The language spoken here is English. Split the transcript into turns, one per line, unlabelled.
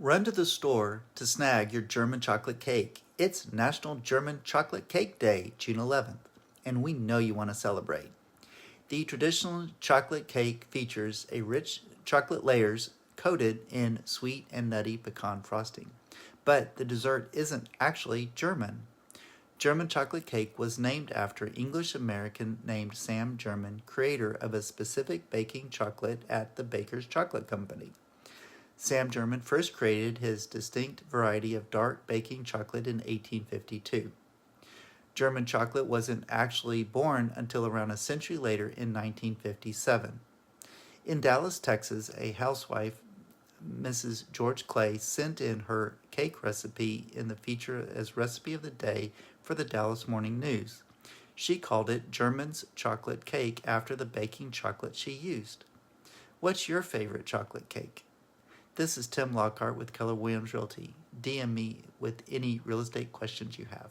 Run to the store to snag your German chocolate cake. It's National German Chocolate Cake Day, June 11th, and we know you want to celebrate. The traditional chocolate cake features a rich chocolate layers coated in sweet and nutty pecan frosting. But the dessert isn't actually German. German chocolate cake was named after English-American named Sam German, creator of a specific baking chocolate at the Baker's Chocolate Company. Sam German first created his distinct variety of dark baking chocolate in 1852. German chocolate wasn't actually born until around a century later in 1957. In Dallas, Texas, a housewife, Mrs. George Clay, sent in her cake recipe in the feature as Recipe of the Day for the Dallas Morning News. She called it German's chocolate cake after the baking chocolate she used. What's your favorite chocolate cake? This is Tim Lockhart with Keller Williams Realty. DM me with any real estate questions you have.